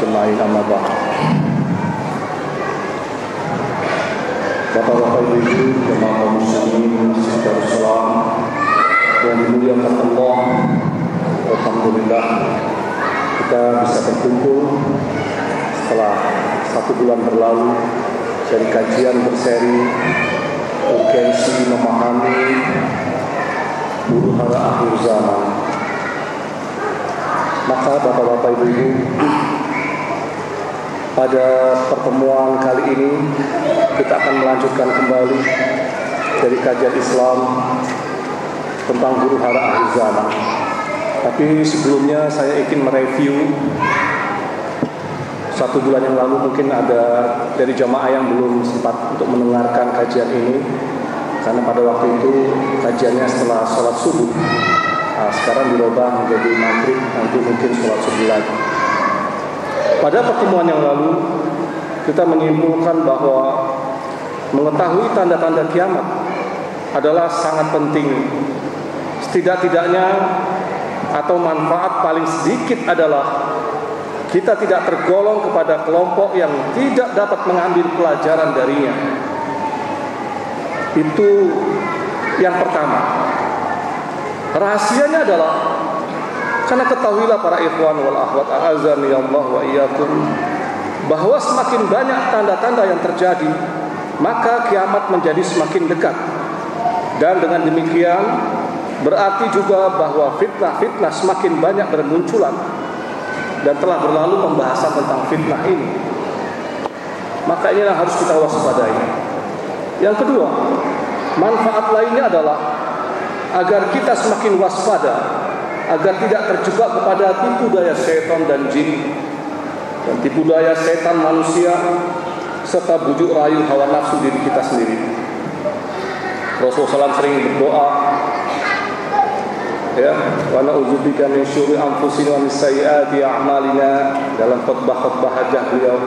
ajma'in, amma ba'd. Bapak-bapak, ibu-ibu, jemaah kaum muslimin secara Islam yang dimuliakan Allah, alhamdulillah kita bisa berkumpul setelah 1 bulan berlalu dari kajian berseri urgensi memahami huru-hara akhir zaman. Maka bapak-bapak, ibu-ibu, pada pertemuan kali ini kita akan melanjutkan kembali dari kajian Islam tentang huru-hara akhir zaman. Tapi sebelumnya saya ingin mereview 1 bulan yang lalu mungkin ada dari jamaah yang belum sempat untuk mendengarkan kajian ini, karena pada waktu itu kajiannya setelah sholat subuh. Sekarang dirubah menjadi maghrib, nanti mungkin sholat subuh lagi. Pada pertemuan yang lalu kita menyimpulkan bahwa mengetahui tanda-tanda kiamat adalah sangat penting. Setidak-tidaknya atau manfaat paling sedikit adalah kita tidak tergolong kepada kelompok yang tidak dapat mengambil pelajaran darinya. Itu yang pertama. Rahasianya adalah, karena ketahuilah para ikhwan wal akhwat a'azani Allah wa iyyakum, bahwa semakin banyak tanda-tanda yang terjadi, maka kiamat menjadi semakin dekat. Dan dengan demikian berarti juga bahwa fitnah-fitnah semakin banyak bermunculan. Dan telah berlalu pembahasan tentang fitnah ini. Maka inilah harus kita waspadai. Yang kedua, manfaat lainnya adalah agar kita semakin waspada, agar tidak terjebak kepada tipu daya setan dan jin, dan tipu daya setan manusia, serta bujuk rayu hawa nafsu diri kita sendiri. Rasulullah SAW sering berdoa, ya, wa na'udzubika min syururi anfusina wa min sayyiati a'malina, dalam khutbah-khutbah hajah beliau.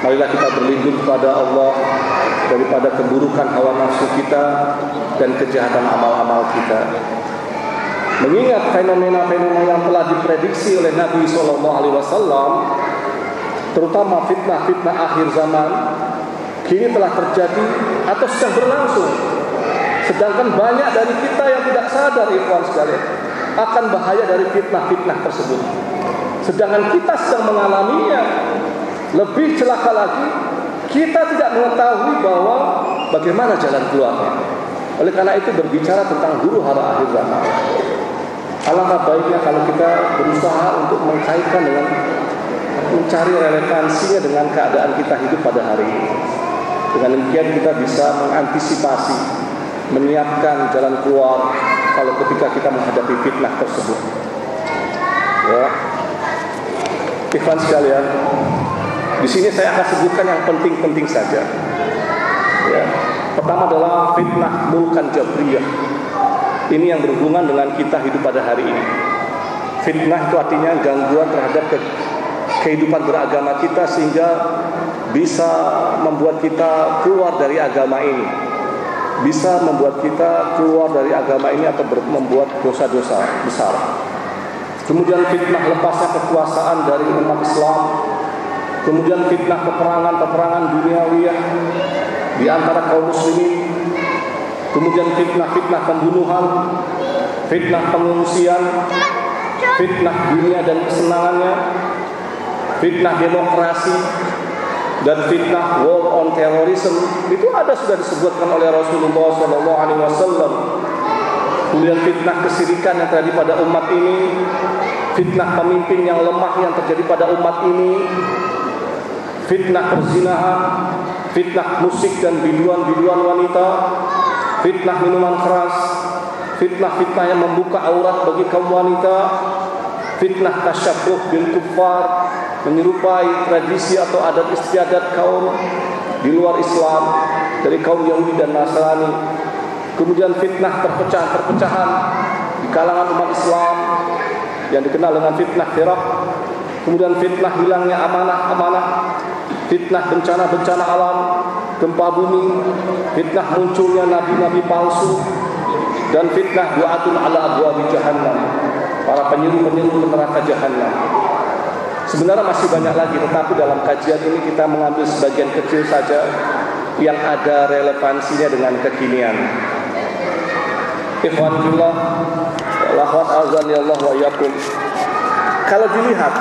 Marilah kita berlindung kepada Allah daripada keburukan hawa nafsu kita dan kejahatan amal-amal kita. Mengingat fenomena-fenomena yang telah diprediksi oleh Nabi SAW, terutama fitnah-fitnah akhir zaman, kini telah terjadi atau sedang berlangsung. Sedangkan banyak dari kita yang tidak sadar, ikhwan sekalian, akan bahaya dari fitnah-fitnah tersebut. Sedangkan kita sedang mengalaminya. Lebih celaka lagi, kita tidak mengetahui bahwa bagaimana jalan keluarnya. Oleh karena itu berbicara tentang huru-hara akhir zaman, alangkah baiknya kalau kita berusaha untuk mengkaitkan dengan, mencari relevansinya dengan keadaan kita hidup pada hari ini. Dengan demikian kita bisa mengantisipasi, menyiapkan jalan keluar kalau ketika kita menghadapi fitnah tersebut. Ya, ikhwan sekalian, di sini saya akan sebutkan yang penting-penting saja. Ya, pertama adalah fitnah mulkan jabriyah. Ini yang berhubungan dengan kita hidup pada hari ini. Fitnah itu artinya gangguan terhadap kehidupan beragama kita, sehingga bisa membuat kita keluar dari agama ini, bisa membuat kita keluar dari agama ini atau membuat dosa-dosa besar. Kemudian fitnah lepasnya kekuasaan dari umat Islam. Kemudian fitnah peperangan duniawiyah di antara kaum muslimin. Kemudian fitnah pembunuhan, fitnah pengungsian, fitnah dunia dan kesenangannya, fitnah demokrasi, dan fitnah war on terrorism. Itu sudah disebutkan oleh Rasulullah SAW. Kemudian fitnah kesirikan yang terjadi pada umat ini, fitnah pemimpin yang lemah yang terjadi pada umat ini, fitnah perzinahan, fitnah musik dan biduan-biduan wanita, fitnah minuman keras, fitnah-fitnah yang membuka aurat bagi kaum wanita, fitnah tasyabbuh bil kuffar, menyerupai tradisi atau adat istiadat kaum di luar Islam dari kaum Yahudi dan Nasrani. Kemudian fitnah perpecahan di kalangan umat Islam yang dikenal dengan fitnah firaq. Kemudian fitnah hilangnya amanah, fitnah bencana-bencana alam, gempa bumi, fitnah munculnya nabi-nabi palsu, dan fitnah du'atun ala abwabi jahannam, para penyeru-penyeru ke neraka jahannam. Sebenarnya masih banyak lagi, tetapi dalam kajian ini kita mengambil sebagian kecil saja yang ada relevansinya dengan kekinian. Ikhwan fillah, lahwat azani Allah wa yakum. Kalau dilihat,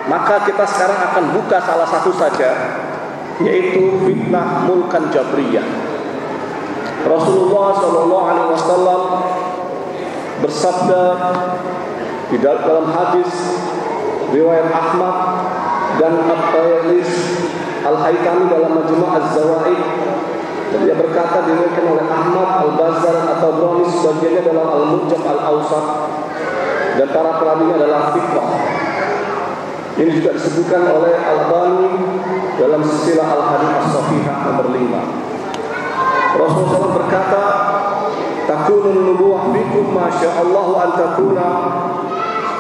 maka kita sekarang akan buka salah satu saja, yaitu fitnah mulkan jabriyah. Rasulullah SAW bersabda di dalam hadis riwayat Ahmad dan At-Tayalis Al-Haytami dalam Majmu' Az-Zawaid, dia berkata diriwayatkan oleh Ahmad, Al-Bazzar atau Brani, sebagiannya dalam Al-Mujam Al-Awsat, dan para perawinya adalah thiqah. Ini juga disebutkan oleh Al-Albani dalam silsilah Al-Hadits As-Shahihah nomor 5. Rasulullah SAW berkata, takunun nubuwah bikum ma sya'allahu an takuna,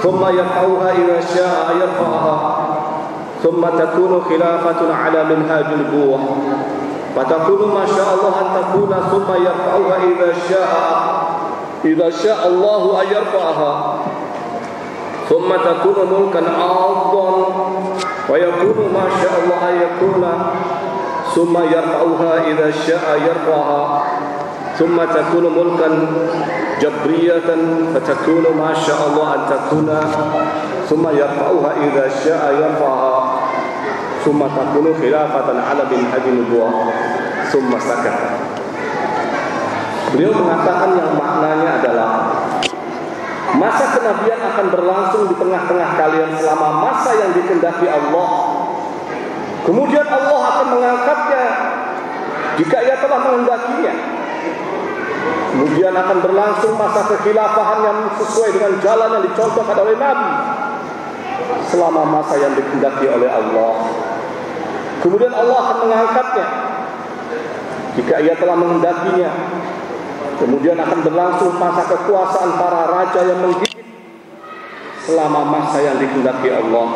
thumma yaqauha idza syaa'a yarfa'aha, thumma takunu khilafatun ala minhajil nubuwah, fatakunu ma sya'allahu an takuna, thumma yarfa'uha idza syaa'a Allahu an yarfa'aha, thumma takunu mulkan 'adhan wa yakunu ma sya'allahu an yakuna, thumma yarfa'uha idza syaa'a yarfa'aha, thumma takunu mulkan jabriyatan fatakunu ma sya'allahu an takuna, thumma yarfa'uha idza syaa'a yarfa'aha, thumma takunu khilafatan 'ala minhajin nubuwah, thumma sakat. Beliau mengatakan yang maknanya adalah masa kenabian akan berlangsung di tengah-tengah kalian selama masa yang dikehendaki Allah. Kemudian Allah akan mengangkatnya jika Ia telah menghendakinya. Kemudian akan berlangsung masa kekhilafahan yang sesuai dengan jalan yang dicontohkan oleh Nabi selama masa yang dikehendaki oleh Allah. Kemudian Allah akan mengangkatnya jika Ia telah menghendakinya. Kemudian akan berlangsung masa kekuasaan para raja yang menggigit selama masa yang dikehendaki Allah.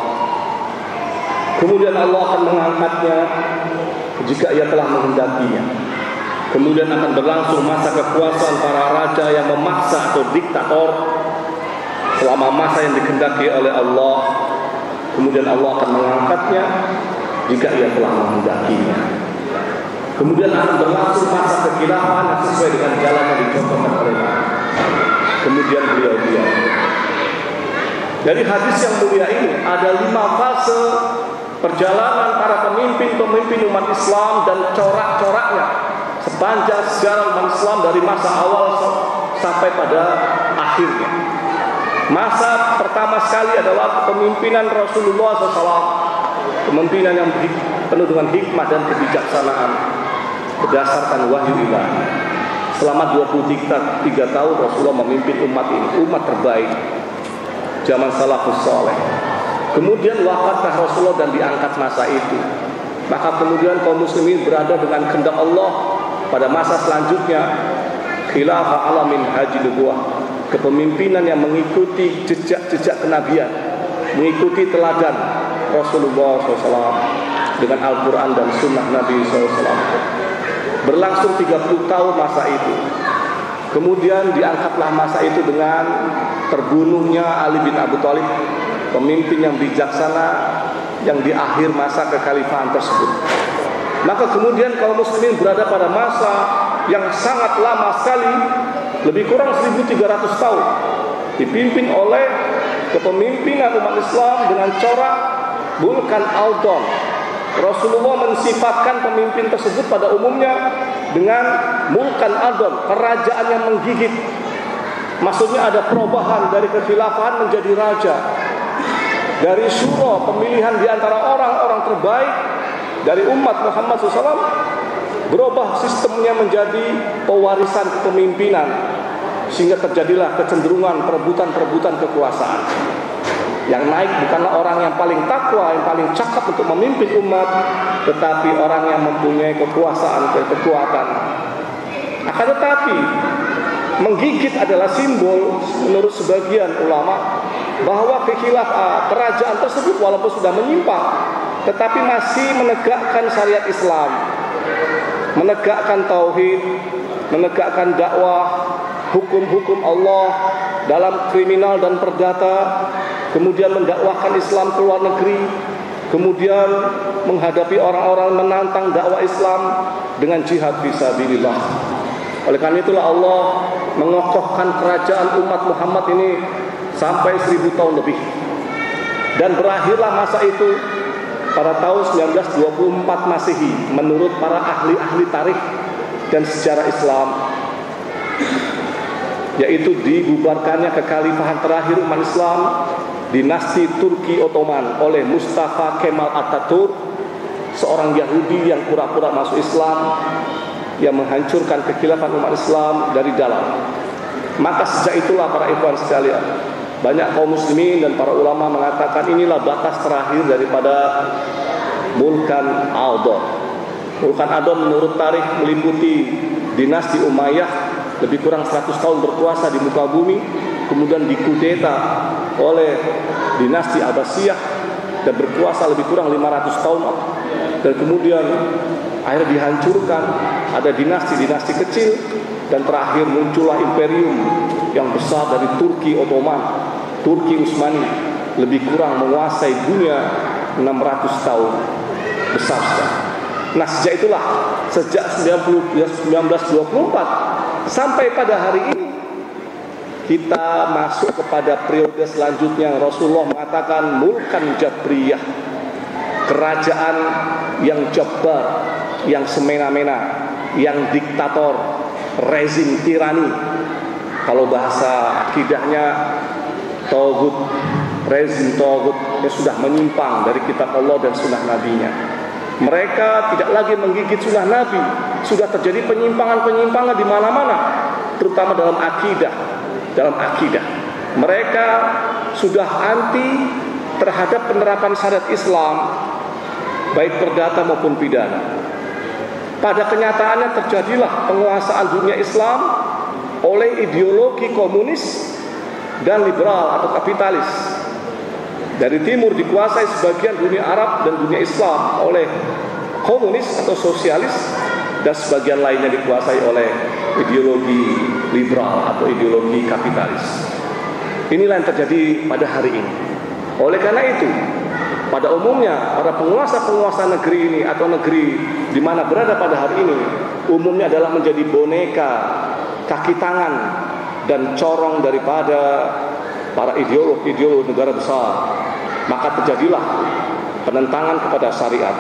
Kemudian Allah akan mengangkatnya jika Ia telah menghendakinya. Kemudian akan berlangsung masa kekuasaan para raja yang memaksa atau diktator selama masa yang dikehendaki oleh Allah. Kemudian Allah akan mengangkatnya jika Ia telah menghendakinya. Kemudian akan berlangsung masa kekhilafahan yang sesuai dengan jalan yang dicontohkan oleh Nabi. Kemudian beliau dari hadis yang mulia ini ada 5 fase perjalanan para pemimpin umat Islam dan corak-coraknya sepanjang sejarah umat Islam dari masa awal sampai pada akhirnya. Masa pertama sekali adalah kepemimpinan Rasulullah SAW, kepemimpinan yang penuh dengan hikmah dan kebijaksanaan berdasarkan wahyu ilahi. Selama 23 tahun Rasulullah memimpin umat ini, umat terbaik zaman salafus saleh. Kemudian wafatlah Rasulullah dan diangkat masa itu. Maka kemudian kaum muslimin berada dengan kehendak Allah pada masa selanjutnya, khilafah ala minhajin nubuwah, kepemimpinan yang mengikuti jejak-jejak kenabian, mengikuti teladan Rasulullah SAW dengan Al-Quran dan Sunnah Nabi SAW. Berlangsung 30 tahun masa itu. Kemudian diangkatlah masa itu dengan terbunuhnya Ali bin Abi Thalib, pemimpin yang bijaksana yang di akhir masa kekhalifahan tersebut. Maka kemudian kaum muslimin berada pada masa yang sangat lama sekali, lebih kurang 1300 tahun, dipimpin oleh kepemimpinan umat Islam dengan corak mulkan aldon. Rasulullah mensifatkan pemimpin tersebut pada umumnya dengan mulkan aldon, kerajaan yang menggigit. Maksudnya ada perubahan dari kekhilafahan menjadi raja, dari syura, pemilihan di antara orang-orang terbaik dari umat Muhammad SAW, berubah sistemnya menjadi pewarisan kepemimpinan, sehingga terjadilah kecenderungan perebutan kekuasaan. Yang naik bukanlah orang yang paling takwa, yang paling cakap untuk memimpin umat, tetapi orang yang mempunyai kekuasaan, kekuatan. Akan tetapi menggigit adalah simbol menurut sebagian ulama bahwa kerajaan tersebut walaupun sudah menyimpang, tetapi masih menegakkan syariat Islam, menegakkan tauhid, menegakkan dakwah, hukum-hukum Allah dalam kriminal dan perdata, kemudian mendakwahkan Islam ke luar negeri, kemudian menghadapi orang-orang menantang dakwah Islam dengan jihad fisabilillah. Oleh karena itulah Allah mengokohkan kerajaan umat Muhammad ini sampai 1000 tahun lebih. Dan berakhirlah masa itu pada tahun 1924 Masehi menurut para ahli-ahli tarikh dan sejarah Islam, yaitu dibubarkannya kekhalifahan terakhir umat Islam, dinasti Turki Ottoman oleh Mustafa Kemal Atatürk, seorang Yahudi yang pura-pura masuk Islam, yang menghancurkan kekhilafan umat Islam dari dalam. Maka sejak itulah para ikhwan sekalian, banyak kaum muslimin dan para ulama mengatakan inilah batas terakhir daripada Mulkan Adon. Mulkan Adon menurut tarikh meliputi dinasti Umayyah, lebih kurang 100 tahun berkuasa di muka bumi, kemudian dikudeta oleh dinasti Abbasiyah dan berkuasa lebih kurang 500 tahun, dan kemudian akhirnya dihancurkan. Ada dinasti-dinasti kecil, dan terakhir muncullah imperium yang besar dari Turki Ottoman, Turki Utsmani, lebih kurang menguasai dunia 600 tahun, besar sekali. Nah, sejak itulah, sejak 1924 sampai pada hari ini, kita masuk kepada periode selanjutnya. Rasulullah mengatakan mulkan jabriyah, kerajaan yang jabbar, yang semena-mena, yang diktator, rezim tirani. Kalau bahasa akidahnya Tauhid, rezim Tauhid yang sudah menyimpang dari kitab Allah dan sunnah nabinya. Mereka tidak lagi menggigit sunnah Nabi. Sudah terjadi penyimpangan-penyimpangan di mana-mana, terutama dalam akidah. Mereka sudah anti terhadap penerapan syariat Islam, baik perdata maupun pidana. Pada kenyataannya terjadilah penguasaan dunia Islam oleh ideologi komunis dan liberal atau kapitalis. Dari timur dikuasai sebagian dunia Arab dan dunia Islam oleh komunis atau sosialis, dan sebagian lainnya dikuasai oleh ideologi liberal atau ideologi kapitalis. Inilah yang terjadi pada hari ini. Oleh karena itu, pada umumnya para penguasa-penguasa negeri ini atau negeri di mana berada pada hari ini, umumnya adalah menjadi boneka, kaki tangan, dan corong daripada para ideolog negara besar. Maka terjadilah penentangan kepada syariat.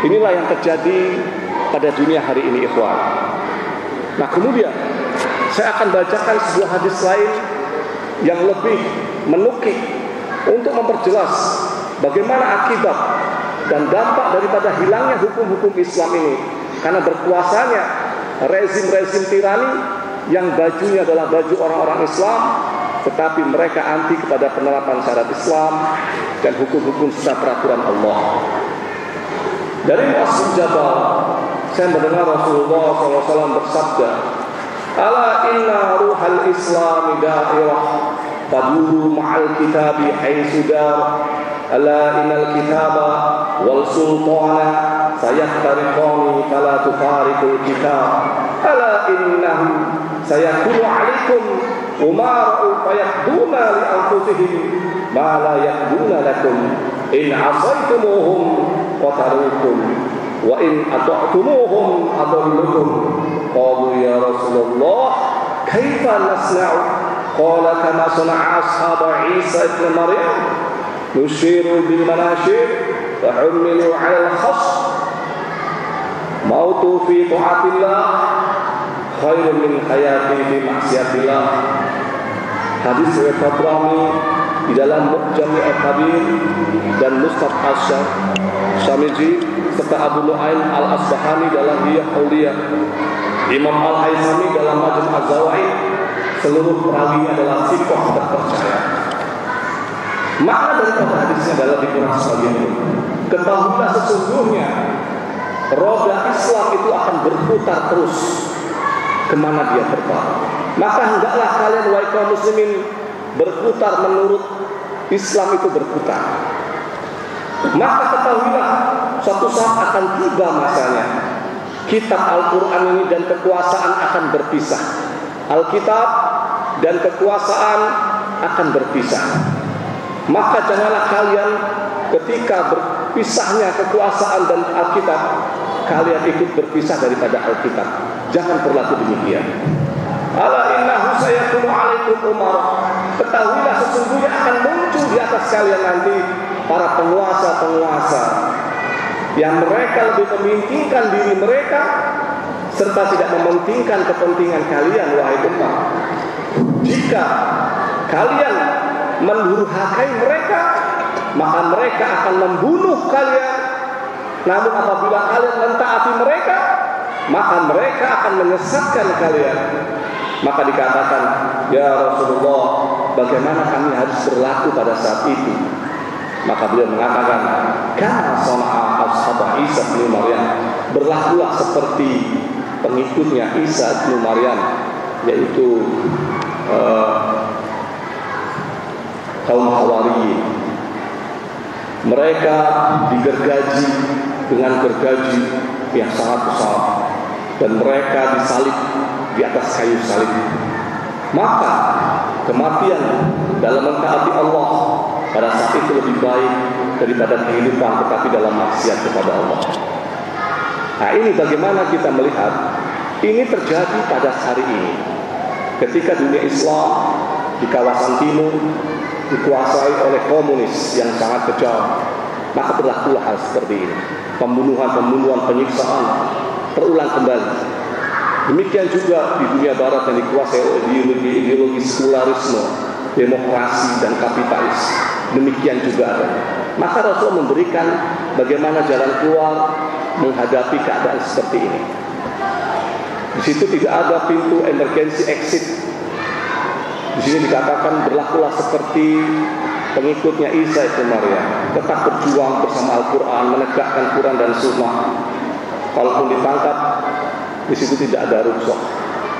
Inilah yang terjadi pada dunia hari ini, ikhwan. Nah, kemudian saya akan bacakan sebuah hadis lain yang lebih menukik untuk memperjelas bagaimana akibat dan dampak daripada hilangnya hukum-hukum Islam ini, karena berkuasanya rezim-rezim tirani yang bajunya adalah baju orang-orang Islam, tetapi mereka anti kepada penerapan syariat Islam dan hukum-hukum serta peraturan Allah. Dari Mu'adz bin Jabal, saya mendengar Rasulullah SAW bersabda, "Ala inna ruhal Islami da'irah, faduru ma'al kitabi haitsu dar. Ala innal kitaba wal sultana sayahtariqani fala tufariqul kitab. Ala innahu sayakunu 'alaikum umara'u fayahduna li anfusihim ma la yahduna lakum in 'asaitumuhum qatarukum wa in ata'tumuhum adallukum." Qalu ya Rasulullah kaifa nasna'u? Qala kama sana'a ashab Isa ibn Maryam, nushiru bil manashir wa humilu 'ala al-khas mautu fi ta'atillah khairun min hayati fi ma'siyatillah. Hadis riwayat Tabrani di dalam Mu'jam al-Kabir dan Musnad Asy-Syamiji serta Abu Nu'aim al-Asbahani dalam Hiyah Auliyah, Imam Al-Haythami dalam Majmu' Az-Zawaid. Seluruh perawinya adalah thiqah terpercaya. Makna dari hadisnya adalah dikurang sebagian ini. Ketahuilah sesungguhnya roda Islam itu akan berputar terus kemana dia terbang. Maka hendaklah kalian wahai kaum muslimin berputar menurut Islam itu berputar. Maka ketahuilah suatu saat akan tiba masanya kitab Al-Quran ini dan kekuasaan akan berpisah. Alkitab dan kekuasaan akan berpisah. Maka janganlah kalian ketika berpisahnya kekuasaan dan Alkitab, kalian ikut berpisah daripada Alkitab. Jangan berlaku demikian. Ala innahu sayakunu alaikum umar. Ketahuilah sesungguhnya akan muncul di atas kalian nanti para penguasa-penguasa yang mereka lebih mementingkan diri mereka serta tidak mementingkan kepentingan kalian, wahai umat. Jika kalian mendurhakai mereka, maka mereka akan membunuh kalian. Namun apabila kalian mentaati mereka, maka mereka akan menyesatkan kalian. Maka dikatakan, ya Rasulullah, bagaimana kami harus berlaku pada saat itu? Maka beliau mengatakan, kama sana'a ashab Isa bin Maryam, berlakulah seperti pengikutnya Isa bin Maryam, yaitu kaum Hawariyin. Mereka digergaji dengan gergaji yang sangat besar, dan mereka disalib di atas kayu salib. Maka kematian dalam mentaati Allah pada saat itu lebih baik daripada kehidupan tetapi dalam maksiat kepada Allah. Nah, ini bagaimana kita melihat ini terjadi pada hari ini, ketika dunia Islam di kawasan timur dikuasai oleh komunis yang sangat kejam. Maka berlakulah hal seperti ini. Pembunuhan, penyiksaan terulang kembali. Demikian juga di dunia barat yang dikuasai oleh ideologi sekularisme, demokrasi dan kapitalis. Demikian juga ada. Maka Rasul memberikan bagaimana jalan keluar menghadapi keadaan seperti ini. Di situ tidak ada pintu emergency exit. Di sini dikatakan berlakulah seperti pengikutnya Isa bin Maryam, tetap berjuang bersama Al-Quran, menegakkan Quran dan Sunnah. Kalaupun ditangkap, di situ tidak ada rukhsah,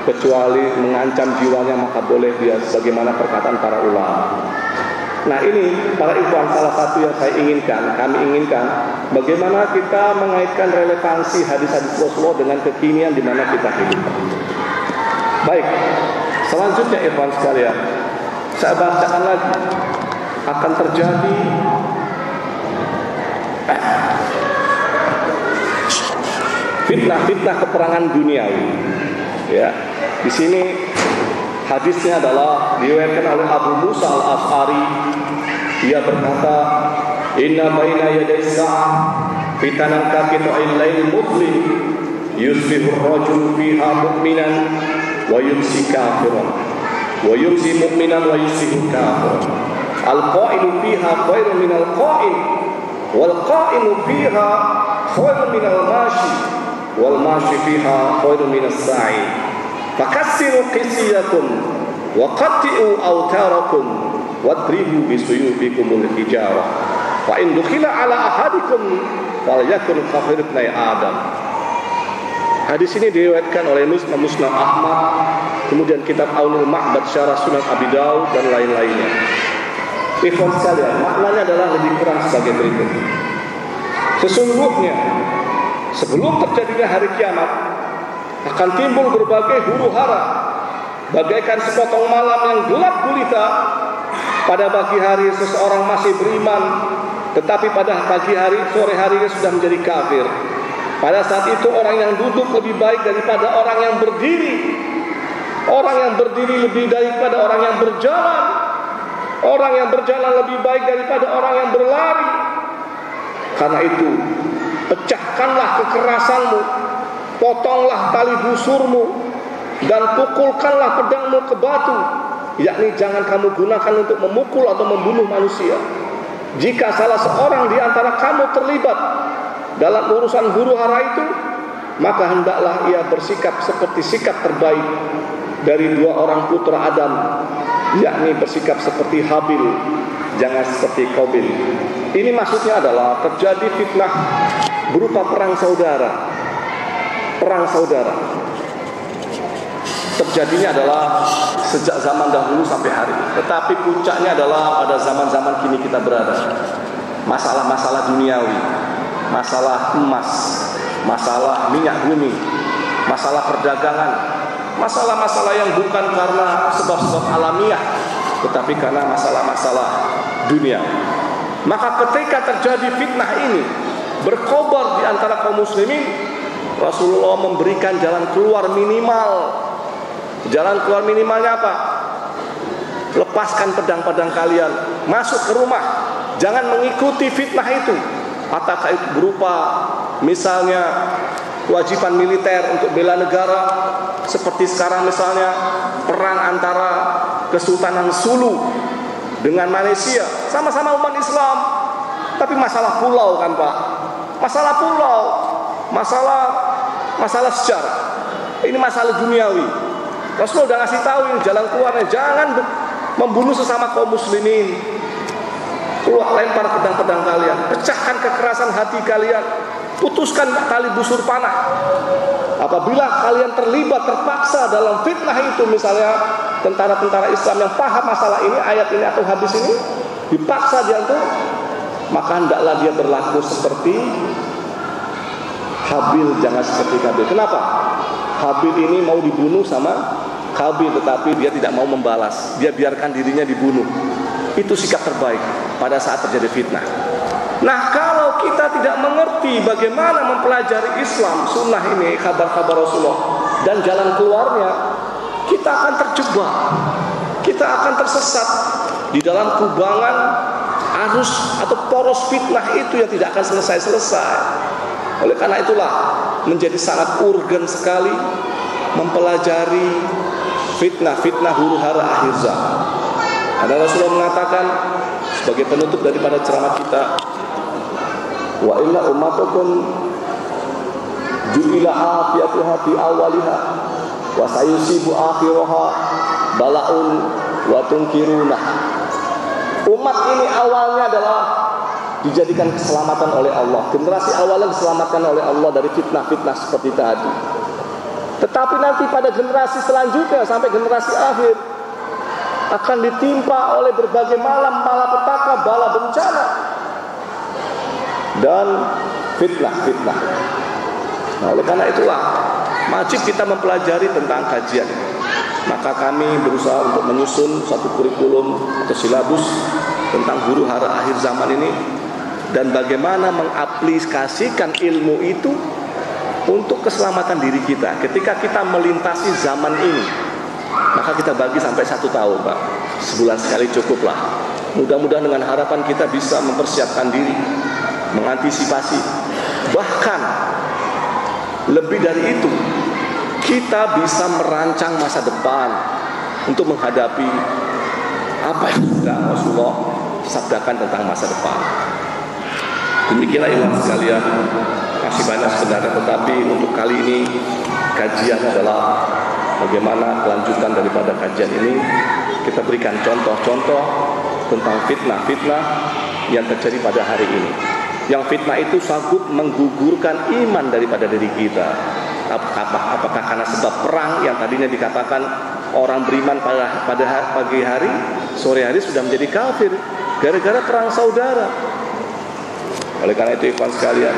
kecuali mengancam jiwanya, maka boleh dia sebagaimana perkataan para ulama. Nah, ini para ikhwan, salah satu yang kami inginkan, bagaimana kita mengaitkan relevansi hadis-hadis Rasulullah dengan kekinian di mana kita hidup. Baik, selanjutnya ikhwan sekalian, saya bacakan lagi. Akan terjadi fitnah peperangan duniawi. Ya, di sini hadisnya adalah diriwayatkan oleh Abu Musa al-Ash'ari. Dia berkata, inna baina yaday sa'ah fitanan kaqita'il lail mudlim yusbihu ar-rajulu fiha mu'minan wa yumsi kafiran wa yumsi mu'minan wa yusbihu kafiran. Al-qa'ilu fiha khairun minal qa'im wal qa'imu fiha khairun minal mashi wal mashi fiha khairun minas sa'i. Fakassiru qisiyakum wa qatti'u awtarakum wadribu bisuyufikumul hijarah fa in dukhila ala ahadikum falyakun kafir ibn Adam. Hadis ini diriwayatkan oleh Musnad Ahmad, kemudian kitab Aunul Ma'bad Syarah Sunan Abi Daud dan lain-lainnya. Ikhwan sekalian, maknanya adalah lebih kurang sebagai berikut. Sesungguhnya sebelum terjadinya hari kiamat akan timbul berbagai huru-hara bagaikan sepotong malam yang gelap gulita. Pada pagi hari seseorang masih beriman, tetapi pada pagi hari, sore harinya sudah menjadi kafir. Pada saat itu orang yang duduk lebih baik daripada orang yang berdiri. Orang yang berdiri lebih daripada orang yang berjalan. Orang yang berjalan lebih baik daripada orang yang berlari. Karena itu, pecahkanlah kekerasanmu, potonglah tali busurmu, dan pukulkanlah pedangmu ke batu. Yakni jangan kamu gunakan untuk memukul atau membunuh manusia. Jika salah seorang di antara kamu terlibat dalam urusan huru-hara itu, maka hendaklah ia bersikap seperti sikap terbaik dari dua orang putra Adam, yakni bersikap seperti Habil, jangan seperti Qabil. Ini maksudnya adalah terjadi fitnah berupa perang saudara. Perang saudara terjadinya adalah sejak zaman dahulu sampai hari ini. Tetapi puncaknya adalah pada zaman-zaman kini kita berada. Masalah-masalah duniawi, masalah emas, masalah minyak bumi, masalah perdagangan, masalah-masalah yang bukan karena sebab-sebab alamiah, tetapi karena masalah-masalah dunia. Maka ketika terjadi fitnah ini berkobar di antara kaum muslimin, Rasulullah memberikan jalan keluar minimal. Jalan keluar minimalnya apa? Lepaskan pedang-pedang kalian, masuk ke rumah, jangan mengikuti fitnah itu. Apakah itu berupa misalnya kewajiban militer untuk bela negara, seperti sekarang misalnya perang antara Kesultanan Sulu dengan Malaysia, sama-sama umat Islam, tapi masalah pulau kan Pak, masalah pulau, masalah sejarah, ini masalah duniawi. Rasulullah udah ngasih tahu ini jalan keluarnya, jangan membunuh sesama kaum muslimin. Keluar, lempar pedang-pedang kalian, pecahkan kekerasan hati kalian, putuskan tali busur panah. Apabila kalian terlibat, terpaksa dalam fitnah itu, misalnya tentara-tentara Islam yang paham masalah ini, ayat ini atau hadis ini, dipaksa dia untuk, maka hendaklah dia berlaku seperti Habil, jangan seperti Kabil. Kenapa? Habil ini mau dibunuh sama Kabil, tetapi dia tidak mau membalas, dia biarkan dirinya dibunuh. Itu sikap terbaik pada saat terjadi fitnah. Nah, kalau kita tidak mengerti bagaimana mempelajari Islam, sunnah ini, kabar-kabar Rasulullah, dan jalan keluarnya, kita akan terjebak, kita akan tersesat di dalam kubangan arus atau poros fitnah itu yang tidak akan selesai-selesai. Oleh karena itulah menjadi sangat urgen sekali mempelajari fitnah-fitnah huru-hara akhir zaman. Karena Rasulullah mengatakan sebagai penutup daripada ceramah kita, wa inna ummatakum ju'ila afiyatuha fi awaliha wa sayusibu akhiraha bala'un wa tunkiruna. Umat ini awalnya adalah dijadikan keselamatan oleh Allah. Generasi awalnya diselamatkan oleh Allah dari fitnah-fitnah seperti tadi. Tetapi nanti pada generasi selanjutnya sampai generasi akhir akan ditimpa oleh berbagai malapetaka, bala bencana dan fitnah-fitnah. Nah, oleh karena itulah wajib kita mempelajari tentang kajian ini. Maka kami berusaha untuk menyusun satu kurikulum atau silabus tentang huru-hara akhir zaman ini dan bagaimana mengaplikasikan ilmu itu untuk keselamatan diri kita ketika kita melintasi zaman ini. Maka kita bagi sampai 1 tahun Pak, sebulan sekali cukuplah. Mudah-mudahan dengan harapan kita bisa mempersiapkan diri, mengantisipasi, bahkan lebih dari itu, kita bisa merancang masa depan untuk menghadapi apa yang sudah Rasulullah sabdakan tentang masa depan. Demikianlah ikhwan sekalian, masih banyak sebenarnya, tetapi untuk kali ini kajian adalah bagaimana kelanjutan daripada kajian ini. Kita berikan contoh-contoh tentang fitnah-fitnah yang terjadi pada hari ini. Yang fitnah itu sanggup menggugurkan iman daripada diri kita. Apakah karena sebab perang yang tadinya dikatakan orang beriman pada pagi hari, sore hari sudah menjadi kafir gara-gara perang saudara. Oleh karena itu ikhwan sekalian,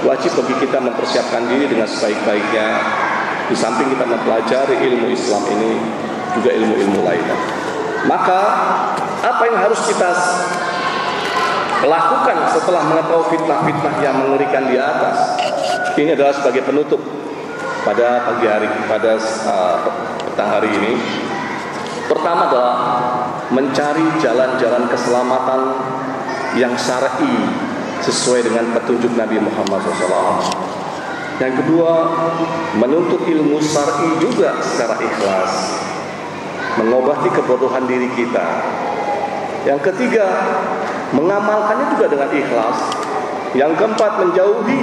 wajib bagi kita mempersiapkan diri dengan sebaik-baiknya. Di samping kita mempelajari ilmu Islam ini, juga ilmu-ilmu lainnya. Maka apa yang harus kita lakukan setelah mengetahui fitnah-fitnah yang mengerikan di atas? Ini adalah sebagai penutup pada pagi hari, pada petang hari ini. Pertama adalah mencari jalan-jalan keselamatan yang syar'i sesuai dengan petunjuk Nabi Muhammad SAW. Yang kedua, menuntut ilmu syar'i juga secara ikhlas, mengobati kebodohan diri kita. Yang ketiga, mengamalkannya juga dengan ikhlas. Yang keempat, menjauhi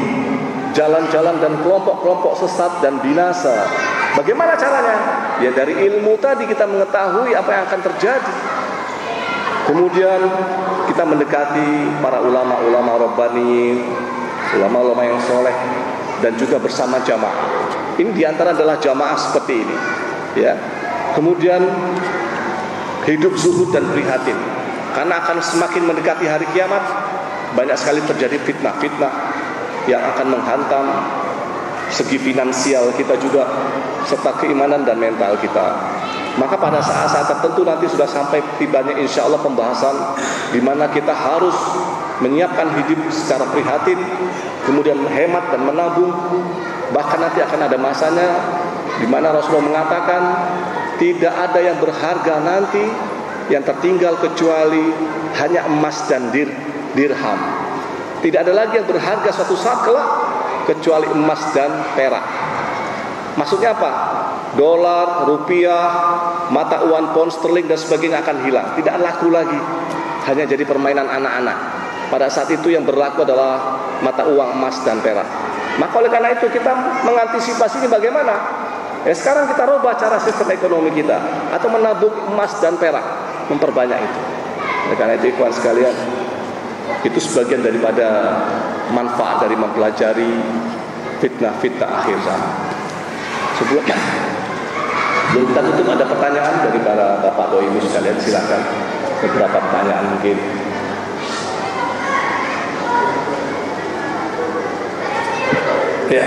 jalan-jalan dan kelompok-kelompok sesat dan binasa. Bagaimana caranya? Ya dari ilmu tadi kita mengetahui apa yang akan terjadi. Kemudian kita mendekati para ulama-ulama rabbani, ulama-ulama yang soleh, dan juga bersama jamaah. Ini diantara adalah jamaah seperti ini, ya. Kemudian hidup zuhud dan prihatin, karena akan semakin mendekati hari kiamat, banyak sekali terjadi fitnah-fitnah yang akan menghantam segi finansial kita juga, serta keimanan dan mental kita. Maka pada saat-saat tertentu nanti sudah sampai tibanya insya Allah pembahasan di mana kita harus menyiapkan hidup secara prihatin, kemudian menghemat dan menabung. Bahkan nanti akan ada masanya di mana Rasulullah mengatakan tidak ada yang berharga nanti yang tertinggal kecuali hanya emas dan dirham. Tidak ada lagi yang berharga suatu saat kelak kecuali emas dan perak. Maksudnya apa? Dolar, rupiah, mata uang pound sterling dan sebagainya akan hilang. Tidak laku lagi. Hanya jadi permainan anak-anak. Pada saat itu yang berlaku adalah mata uang emas dan perak. Maka oleh karena itu kita mengantisipasi ini bagaimana? Ya sekarang kita rubah cara sistem ekonomi kita atau menabung emas dan perak, memperbanyak itu. Oleh karena itu ikhwan sekalian, itu sebagian daripada manfaat dari mempelajari fitnah-fitnah akhir zaman. Sebelum kita tutup, ada pertanyaan dari para bapak doi ibu sekalian, silakan beberapa pertanyaan mungkin. Ya.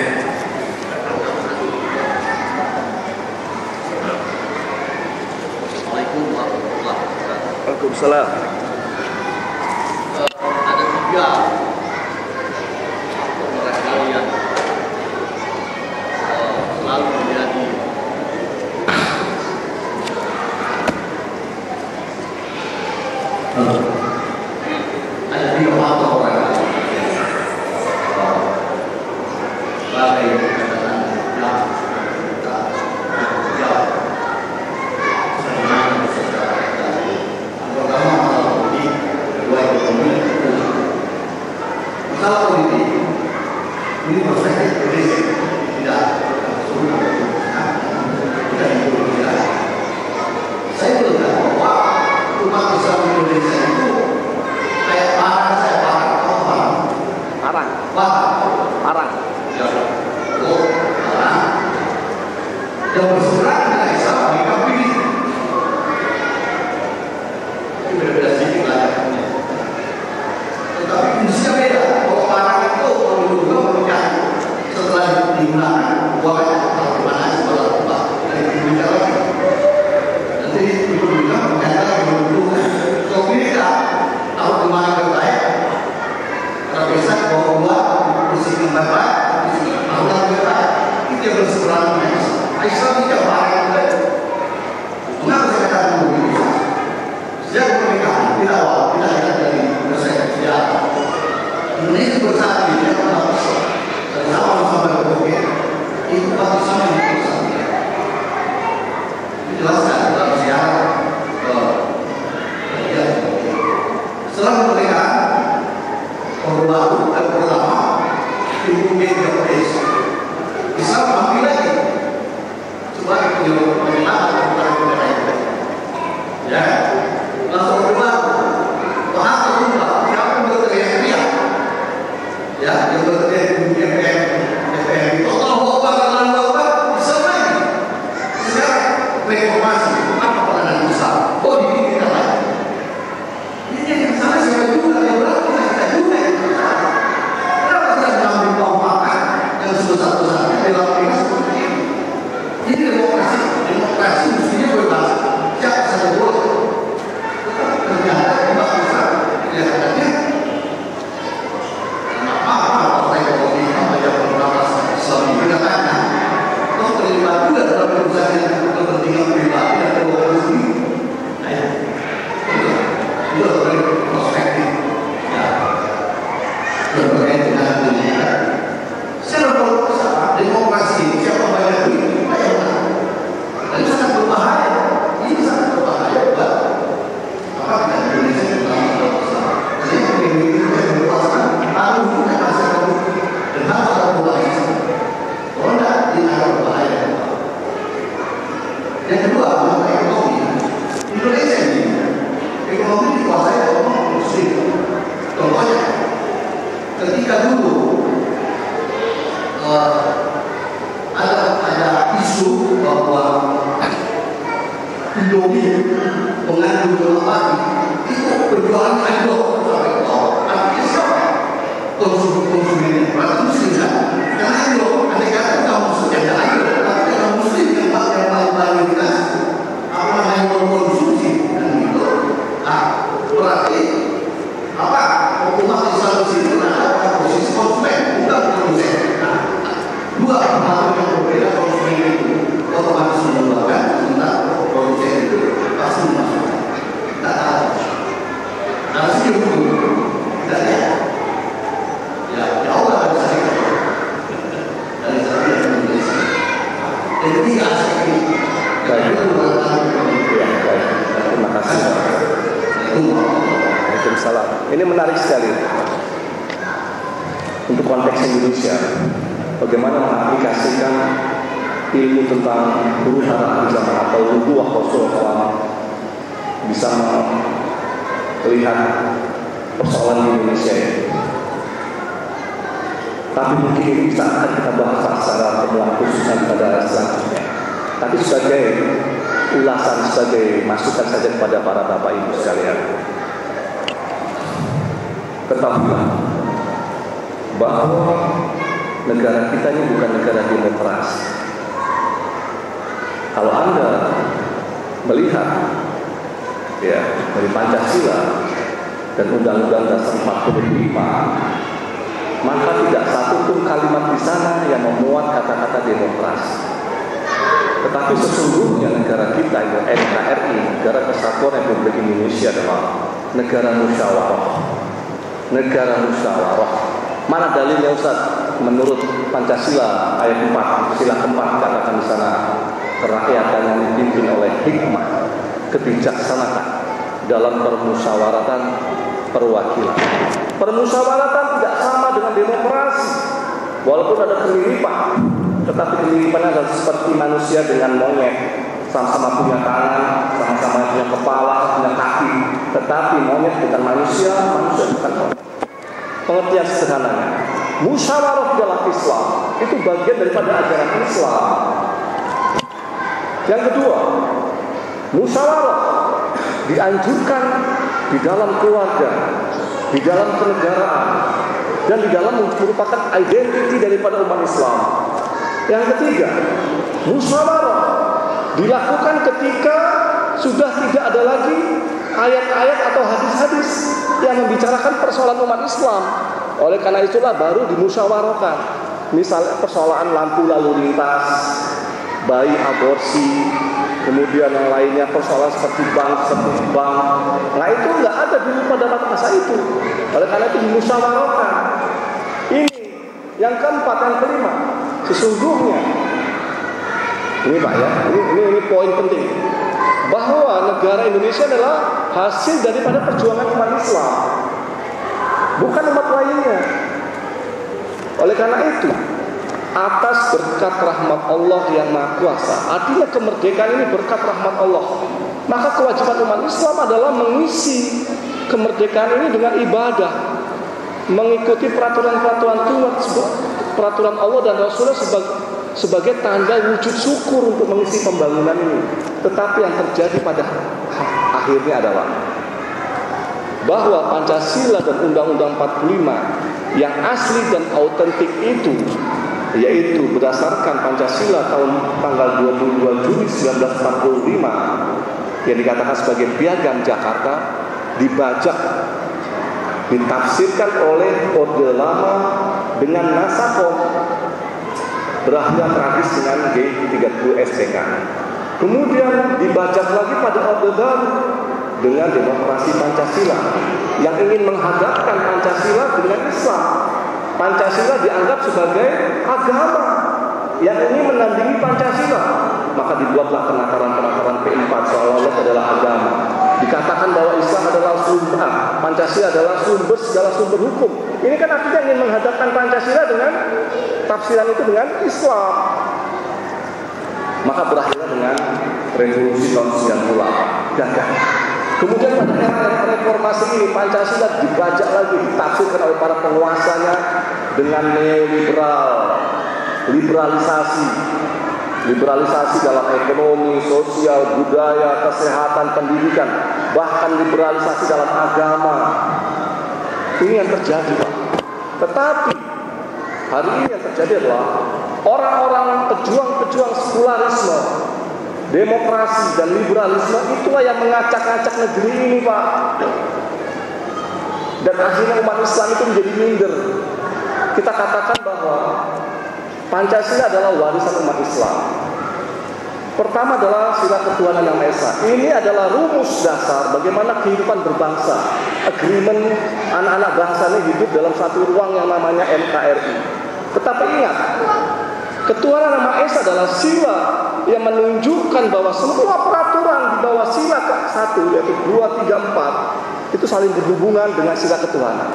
Assalamualaikum warahmatullahi wabarakatuh. Waalaikumsalam. Ada 3 orang kalian selalu menjadi ada 3 faktor orang bagai ini perspektif Indonesia tidak saya melihat bahwa umat Islam Indonesia itu kayak parang yang berseberangan dengan Islam mereka pilih itu berbeda sedikit lah. Tetapi fungsinya beda. Kalau parang itu juga merupakan setelah digunakan buahnya atau gimana setelah ubah dari berbeda lagi. Nanti itu juga ternyata yang menentukan. Kalau mereka tahu kemana terbaik, kalau bisa bawa buah bersihkan baik, Allah terbaik, itu yang berseberangan dengan Islam. Islam tidak parang lagi. Mengapa saya katakan begitu? Sejak pernikahan tidak awal, tidak ada dari sejarah. Indonesia bersatu di dalam Islam. Dan zaman sampai berikutnya itu pasti sama dengan Islam. Dijelaskan dalam sejarah. Setelah pernikahan, orang baru dan pertama ibu media Islam ambil lagi sebagai penyelamat tentang negara itu. Ya, langsung berubah. Bahasa berubah. Siapa yang berteriak-teriak? Ya, yang berteriak di DPR itu Allah Akbar bisa lagi. Sekarang reformasi apa peranan besar? Oh, dipikirkan lagi. Ini yang salah siapa juga yang berarti kita juga yang salah. Kenapa kita mengambil uang makan yang sebesar-besarnya dalam negara seperti ini? Ini demokrasi mestinya bebas. Siapa saja boleh. Ternyata bebas besar kelihatannya partai ekonomi yang bernama Islam ini katakan kau terlibat juga dalam urusan yang kepentingan pribadi dan keluarga sendiri. Itu dari perspektif yang berkaitan dengan dunia. Secara demokrasi siapa banyak duit banyak orang. Dan itu sangat berbahaya. Ini sangat berbahaya. Apa kita Indonesia dalam Islam? Jadi ini yang berkuasa harus punya rasa kamu dan harus ada berbahaya. Kalau tidak, ini akan berbahaya. Yang kedua, mengenai ekonomi. Indonesia ini ekonomi dikuasai oleh orang muslim. Contohnya, ketika dulu ada isu bahwa Indomie mengandung lemak itu berjualan kandung sampai ke bawah. Artinya siapa? Konsumennya berarti muslim kan? Karena Indo, andai kata kamu muslim yang lain, tapi kalau muslim yang paling dikasih apa namanya mengkonsumsi dan itu, berarti yang ketiga sekali. Baik. Ya, baik. Terima kasih. Waalaikumsalam. Ini menarik sekali untuk konteks Indonesia. Bagaimana mengaplikasikan ilmu tentang huru hara di zaman atau nubuwah Rasulullah bisa melihat persoalan di Indonesia ya. Tapi mungkin ini bisa akan kita bahas secara temuan khususan pada selanjutnya. Tapi sebagai ulasan, sebagai masukan saja kepada para bapak ibu sekalian, ketahuilah bahwa negara kita ini bukan negara demokrasi. Kalau Anda melihat ya dari Pancasila dan Undang-Undang Dasar 45, maka tidak satu pun kalimat di sana yang memuat kata-kata demokrasi. Tetapi sesungguhnya negara kita, NKRI, Negara Kesatuan Republik Indonesia adalah negara musyawarah. Negara musyawarah. Mana dalilnya Ustaz? Menurut Pancasila ayat 4, sila keempat katakan di sana, kerakyatan yang dipimpin oleh hikmah, kebijaksanaan dalam permusyawaratan perwakilan. Permusyawaratan tidak sama dengan demokrasi. Walaupun ada kemiripan, tetapi kemiripannya adalah seperti manusia dengan monyet. Sama-sama punya tangan, sama-sama punya kepala, punya kaki. Tetapi monyet bukan manusia, manusia bukan monyet. Pengertian sederhananya, musyawarah dalam Islam itu bagian daripada ajaran Islam. Yang kedua, musyawarah dianjurkan di dalam keluarga, di dalam kenegaraan, dan di dalam merupakan identiti daripada umat Islam. Yang ketiga, musyawarah dilakukan ketika sudah tidak ada lagi ayat-ayat atau hadis-hadis yang membicarakan persoalan umat Islam. Oleh karena itulah baru dimusyawarahkan. Misalnya persoalan lampu lalu lintas, bayi aborsi, kemudian yang lainnya persoalan seperti bank. Nah itu nggak ada dulu pada masa itu. Oleh karena itu dimusyawarahkan. Ini yang keempat, yang kelima. Sesungguhnya ini Pak ya, ini poin penting, bahwa negara Indonesia adalah hasil daripada perjuangan umat Islam, bukan umat lainnya. Oleh karena itu, atas berkat rahmat Allah yang Maha Kuasa, artinya kemerdekaan ini berkat rahmat Allah, maka kewajiban umat Islam adalah mengisi kemerdekaan ini dengan ibadah, mengikuti peraturan-peraturan Tuhan, peraturan Allah dan Rasulullah sebagai tanda wujud syukur untuk mengisi pembangunan ini. Tetapi yang terjadi pada akhirnya adalah bahwa Pancasila dan Undang-Undang 45 yang asli dan autentik itu, yaitu berdasarkan Pancasila tanggal 22 Juni 1945 yang dikatakan sebagai Piagam Jakarta, dibajak, ditafsirkan oleh Orde Lama dengan Nasakom, berakhir tragis dengan G30 SPK. Kemudian dibajak lagi pada Orde Baru dengan demokrasi Pancasila yang ingin menghadapkan Pancasila dengan Islam. Pancasila dianggap sebagai agama yang ingin menandingi Pancasila. Maka dibuatlah penataran-penataran P4 seolah-olah adalah agama. Dikatakan bahwa Islam adalah sumber, Pancasila adalah sumber segala sumber hukum. Ini kan artinya ingin menghadapkan Pancasila dengan tafsiran itu dengan Islam. Maka berakhirlah dengan revolusi tahun 98 gagal. Kemudian pada era reformasi ini Pancasila dibajak lagi, ditafsirkan oleh para penguasanya dengan neoliberal, liberalisasi dalam ekonomi, sosial, budaya, kesehatan, pendidikan, bahkan liberalisasi dalam agama. Ini yang terjadi, Pak. Tetapi hari ini yang terjadi adalah orang-orang pejuang-pejuang sekularisme, demokrasi dan liberalisme itulah yang mengacak-acak negeri ini, Pak. Dan akhirnya umat Islam itu menjadi minder. Kita katakan bahwa Pancasila adalah warisan umat Islam. Pertama adalah sila ketuhanan yang Maha Esa. Ini adalah rumus dasar bagaimana kehidupan berbangsa. Agreement anak-anak bangsa ini hidup dalam satu ruang yang namanya NKRI. Tetapi ingat, Ketuhanan Yang Maha Esa adalah sila yang menunjukkan bahwa semua peraturan di bawah sila ke-1 yaitu 2, 3, 4 itu saling berhubungan dengan sila ketuhanan.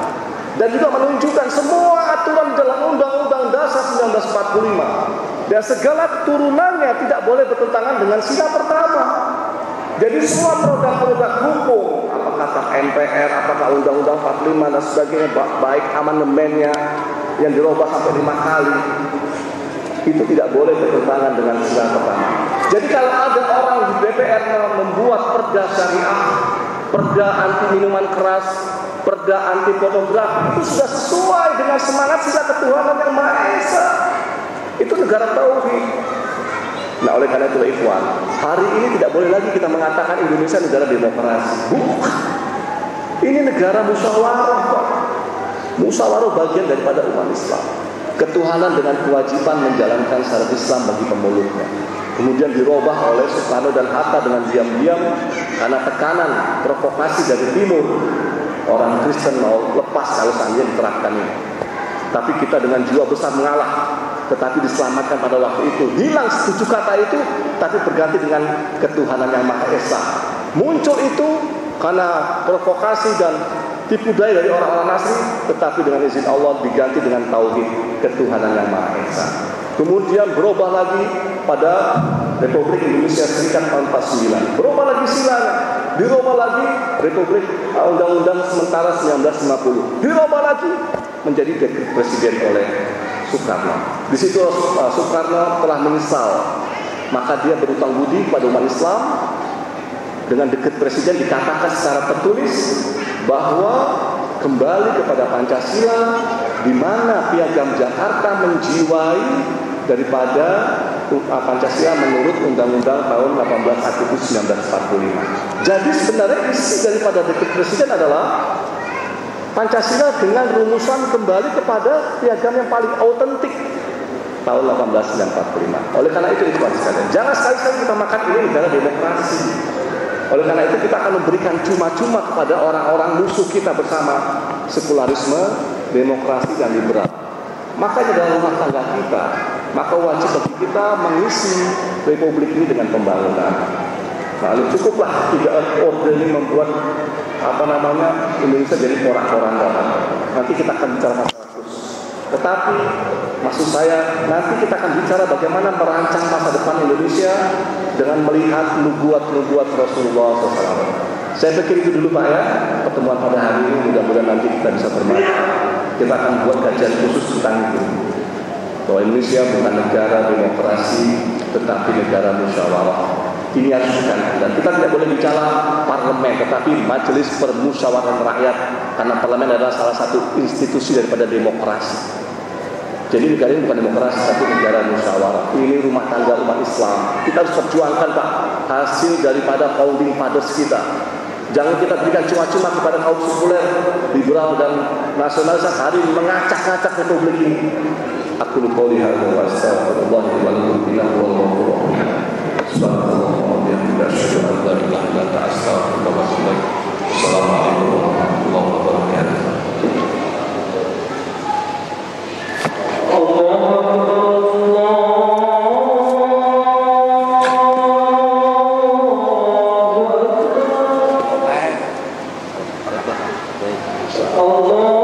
Dan juga menunjukkan semua aturan dalam Undang-Undang Dasar 1945 dan segala turunannya tidak boleh bertentangan dengan sila pertama. Jadi semua produk-produk hukum, apakah MPR, apakah Undang-Undang 45 dan sebagainya, baik amandemennya yang dirubah sampai 5 kali, itu tidak boleh bertentangan dengan sila pertama. Jadi kalau ada orang di DPR membuat perda syariah, perda anti minuman keras, perda anti pornografi, itu sudah sesuai dengan semangat sila ketuhanan Yang Maha Esa. Itu negara tauhid. Nah, oleh karena itu ikhwan, hari ini tidak boleh lagi kita mengatakan Indonesia negara demokrasi. Bukan. Ini negara musyawarah, Pak. Musyawarah bagian daripada umat Islam. Ketuhanan dengan kewajiban menjalankan syariat Islam bagi pemeluknya. Kemudian dirubah oleh Soekarno dan Hatta dengan diam-diam karena tekanan provokasi dari timur. Orang Kristen mau lepas kalau seandainya diterapkan ini. Tapi kita dengan jiwa besar mengalah, tetapi diselamatkan pada waktu itu. Hilang 7 kata itu, tapi berganti dengan ketuhanan Yang Maha Esa. Muncul itu karena provokasi dan tipu daya dari orang-orang Nasri, tetapi dengan izin Allah diganti dengan tauhid ketuhanan Yang Maha Esa. Kemudian berubah lagi pada Republik Indonesia Serikat tahun 49. Berubah lagi silanya, dirubah lagi Republik Undang-Undang Sementara 1950. Dirubah lagi menjadi dekret presiden oleh Soekarno. Di situ Soekarno telah menyesal, maka dia berutang budi pada umat Islam. Dengan dekret presiden dikatakan secara tertulis bahwa kembali kepada Pancasila, di mana Piagam Jakarta menjiwai daripada Pancasila menurut Undang-Undang tahun 18 Agustus 1945. Jadi sebenarnya isi daripada dekret presiden adalah Pancasila dengan rumusan kembali kepada piagam yang paling autentik tahun 1845. Oleh karena itu sekalian, jangan sekali-kali kita makan ini negara demokrasi. Oleh karena itu kita akan memberikan cuma-cuma kepada orang-orang musuh kita bersama, sekularisme, demokrasi dan liberal. Makanya dalam rumah tangga kita, maka wajib bagi kita mengisi republik ini dengan pembangunan. Lalu cukuplah tidak orde ini membuat Indonesia jadi porak-porandan. Nanti kita akan bicara masalah khusus. Tetapi maksud saya nanti kita akan bicara bagaimana merancang masa depan Indonesia dengan melihat nubuat-nubuat Rasulullah SAW. Saya pikir itu dulu Pak ya, pertemuan pada hari ini. Mudah-mudahan nanti kita bisa bermanfaat. Kita akan buat kajian khusus tentang itu, bahwa Indonesia bukan negara demokrasi tetapi negara musyawarah. Ini harus dikankan. Dan kita tidak boleh bicara parlemen, tetapi majelis permusyawaratan rakyat, karena parlemen adalah salah satu institusi daripada demokrasi. Jadi negara ini bukan demokrasi, tapi negara musyawarah. Ini rumah tangga umat Islam. Kita harus perjuangkan Pak hasil daripada founding fathers kita. Jangan kita berikan cuma-cuma kepada kaum sekuler, liberal dan nasionalis hari ini mengacak-ngacak republik ini. Aku qouli hadza wa astaghfirullah li wa lakum innahu huwal ghafurur rahim. Subhanallah wa bihamdihi asyhadu an la ilaha illa anta astaghfiruka wa atubu ilaik. Assalamualaikum warahmatullahi wabarakatuh. Allah